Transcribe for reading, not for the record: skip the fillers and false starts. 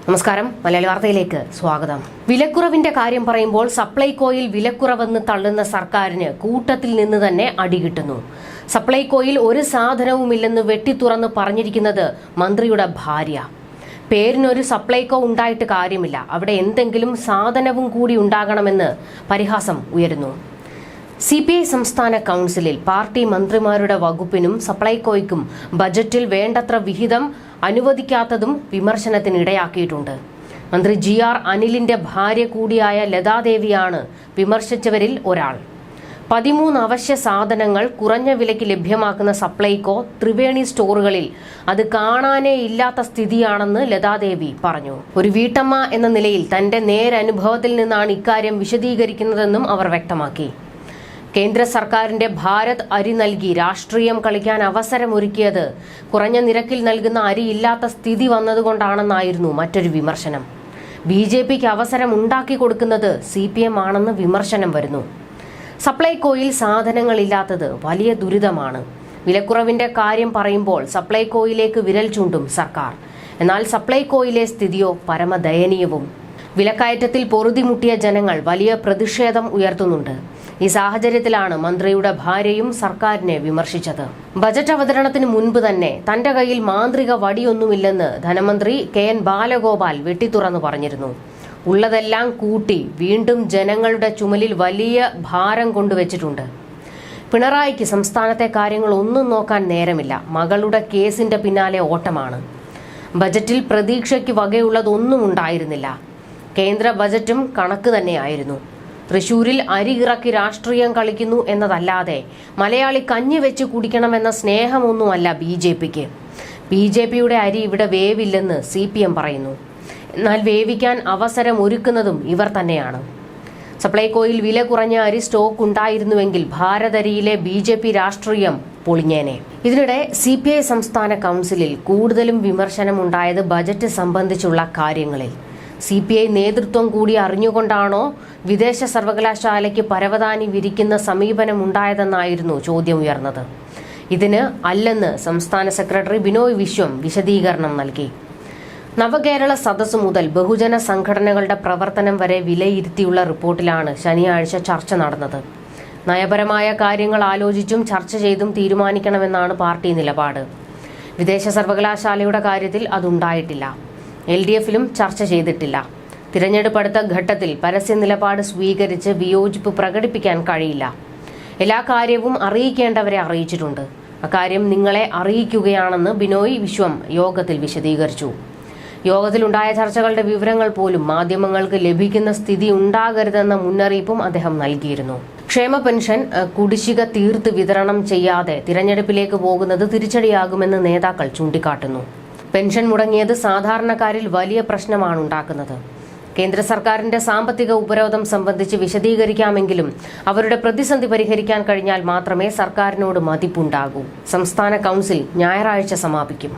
നമസ്കാരം, മലയാളി വാർത്തയിലേക്ക് സ്വാഗതം. വിലക്കുറവിന്റെ കാര്യം പറയുമ്പോൾ സപ്ലൈകോയിൽ വിലക്കുറവെന്ന് തള്ളുന്ന സർക്കാരിന് കൂട്ടത്തിൽ നിന്ന് തന്നെ അടികിട്ടുന്നു. സപ്ലൈകോയിൽ ഒരു സാധനവുമില്ലെന്ന് വെട്ടിത്തുറന്ന് പറഞ്ഞിരിക്കുന്നത് മന്ത്രിയുടെ ഭാര്യ. പേരിനൊരു സപ്ലൈകോ ഉണ്ടായിട്ട് കാര്യമില്ല, അവിടെ എന്തെങ്കിലും സാധനവും കൂടി ഉണ്ടാകണമെന്ന് പരിഹാസം ഉയരുന്നു. CPI സംസ്ഥാന കൗൺസിലിൽ പാർട്ടി മന്ത്രിമാരുടെ വകുപ്പിനും സപ്ലൈകോയ്ക്കും ബജറ്റിൽ വേണ്ടത്ര വിഹിതം അനുവദിക്കാത്തതും വിമർശനത്തിനിടയാക്കിയിട്ടുണ്ട്. മന്ത്രി GR അനിലിന്റെ ഭാര്യ കൂടിയായ ലതാദേവിയാണ് വിമർശിച്ചവരിൽ ഒരാൾ. 13 അവശ്യ സാധനങ്ങൾ കുറഞ്ഞ വിലയ്ക്ക് ലഭ്യമാക്കുന്ന സപ്ലൈകോ ത്രിവേണി സ്റ്റോറുകളിൽ അത് കാണാനേ ഇല്ലാത്ത സ്ഥിതിയാണെന്ന് ലതാദേവി പറഞ്ഞു. ഒരു വീട്ടമ്മ എന്ന നിലയിൽ തന്റെ നേരനുഭവത്തിൽ നിന്നാണ് ഇക്കാര്യം വിശദീകരിക്കുന്നതെന്നും അവർ വ്യക്തമാക്കി. കേന്ദ്ര സർക്കാരിന്റെ ഭാരത് അരി നൽകി രാഷ്ട്രീയം കളിക്കാൻ അവസരമൊരുക്കിയത് കുറഞ്ഞ നിരക്കിൽ നൽകുന്ന അരി ഇല്ലാത്ത സ്ഥിതി വന്നതുകൊണ്ടാണെന്നായിരുന്നു മറ്റൊരു വിമർശനം. BJPക്ക് അവസരം ഉണ്ടാക്കി കൊടുക്കുന്നത് CPM ആണെന്ന് വിമർശനം വരുന്നു. സപ്ലൈകോയിൽ സാധനങ്ങളില്ലാത്തത് വലിയ ദുരിതമാണ്. വിലക്കുറവിന്റെ കാര്യം പറയുമ്പോൾ സപ്ലൈകോയിലേക്ക് വിരൽ ചൂണ്ടും സർക്കാർ. എന്നാൽ സപ്ലൈകോയിലെ സ്ഥിതിയോ പരമദയനീയവും. വിലക്കയറ്റത്തിൽ പൊറുതിമുട്ടിയ ജനങ്ങൾ വലിയ പ്രതിഷേധം ഉയർത്തുന്നുണ്ട്. ഈ സാഹചര്യത്തിലാണ് മന്ത്രിയുടെ ഭാര്യയും സർക്കാരിനെ വിമർശിച്ചത്. ബജറ്റ് അവതരണത്തിന് മുൻപ് തന്നെ തന്റെ കയ്യിൽ മാന്ത്രിക വടിയൊന്നുമില്ലെന്ന് ധനമന്ത്രി KN ബാലഗോപാൽ വെട്ടിത്തുറന്നു പറഞ്ഞിരുന്നു. ഉള്ളതെല്ലാം കൂട്ടി വീണ്ടും ജനങ്ങളുടെ ചുമലിൽ വലിയ ഭാരം കൊണ്ടുവച്ചിട്ടുണ്ട്. പിണറായിക്ക് സംസ്ഥാനത്തെ കാര്യങ്ങൾ ഒന്നും നോക്കാൻ നേരമില്ല. മകളുടെ കേസിന്റെ പിന്നാലെ ഓട്ടമാണ്. ബജറ്റിൽ പ്രതീക്ഷയ്ക്ക് വകയുള്ളതൊന്നും ഉണ്ടായിരുന്നില്ല. കേന്ദ്ര ബജറ്റും കണക്ക് തന്നെയായിരുന്നു. തൃശൂരിൽ അരി ഇറക്കി രാഷ്ട്രീയം കളിക്കുന്നു എന്നതല്ലാതെ മലയാളി കഞ്ഞി വെച്ച് കുടിക്കണമെന്ന സ്നേഹമൊന്നുമല്ല BJPക്ക്. BJPയുടെ അരി ഇവിടെ വേവില്ലെന്ന് CPM പറയുന്നു. എന്നാൽ വേവിക്കാൻ അവസരം ഒരുക്കുന്നതും ഇവർ തന്നെയാണ്. സപ്ലൈകോയിൽ വില കുറഞ്ഞ അരി സ്റ്റോക്ക് ഉണ്ടായിരുന്നുവെങ്കിൽ ഭാരതരിയിലെ BJP രാഷ്ട്രീയം പൊളിഞ്ഞേനെ. ഇതിനിടെ CPI സംസ്ഥാന കൗൺസിലിൽ കൂടുതലും വിമർശനമുണ്ടായത് ബജറ്റ് സംബന്ധിച്ചുള്ള കാര്യങ്ങളിൽ. CPI നേതൃത്വം കൂടി അറിഞ്ഞുകൊണ്ടാണോ വിദേശ സർവകലാശാലയ്ക്ക് പരവതാനി വിരിക്കുന്ന സമീപനമുണ്ടായതെന്നായിരുന്നു ചോദ്യം ഉയർന്നത്. ഇതിന് അല്ലെന്ന് സംസ്ഥാന സെക്രട്ടറി ബിനോയ് വിശ്വം വിശദീകരണം നൽകി. നവകേരള സദസ് മുതൽ ബഹുജന സംഘടനകളുടെ പ്രവർത്തനം വരെ വിലയിരുത്തിയുള്ള റിപ്പോർട്ടിലാണ് ശനിയാഴ്ച ചർച്ച നടന്നത്. നയപരമായ കാര്യങ്ങൾ ആലോചിച്ചും ചർച്ച ചെയ്തും തീരുമാനിക്കണമെന്നാണ് പാർട്ടി നിലപാട്. വിദേശ സർവകലാശാലയുടെ കാര്യത്തിൽ അതുണ്ടായിട്ടില്ല. LDFിലും ചർച്ച ചെയ്തിട്ടില്ല. തിരഞ്ഞെടുപ്പ് അടുത്ത ഘട്ടത്തിൽ പരസ്യ നിലപാട് സ്വീകരിച്ച് വിയോജിപ്പ് പ്രകടിപ്പിക്കാൻ കഴിയില്ല. എല്ലാ കാര്യവും അറിയിക്കേണ്ടവരെ അറിയിച്ചിട്ടുണ്ട്. അക്കാര്യം നിങ്ങളെ അറിയിക്കുകയാണെന്ന് ബിനോയ് വിശ്വം യോഗത്തിൽ വിശദീകരിച്ചു. യോഗത്തിലുണ്ടായ ചർച്ചകളുടെ വിവരങ്ങൾ പോലും മാധ്യമങ്ങൾക്ക് ലഭിക്കുന്ന സ്ഥിതി ഉണ്ടാകരുതെന്ന മുന്നറിയിപ്പും അദ്ദേഹം നൽകിയിരുന്നു. ക്ഷേമ പെൻഷൻ കുടിശ്ശിക തീർത്ത് വിതരണം ചെയ്യാതെ തിരഞ്ഞെടുപ്പിലേക്ക് പോകുന്നത് തിരിച്ചടിയാകുമെന്ന് നേതാക്കൾ ചൂണ്ടിക്കാട്ടുന്നു. പെൻഷൻ മുടങ്ങിയത് സാധാരണക്കാരിൽ വലിയ പ്രശ്നമാണ് ഉണ്ടാക്കുന്നത്. കേന്ദ്ര സർക്കാരിന്റെ സാമ്പത്തിക ഉപരോധം സംബന്ധിച്ച് വിശദീകരിക്കാമെങ്കിലും അവരുടെ പ്രതിസന്ധി പരിഹരിക്കാൻ കഴിഞ്ഞാൽ മാത്രമേ സർക്കാരിനോട് മതിപ്പുണ്ടാകൂ. സംസ്ഥാന കൗൺസിൽ ഞായറാഴ്ച സമാപിക്കും.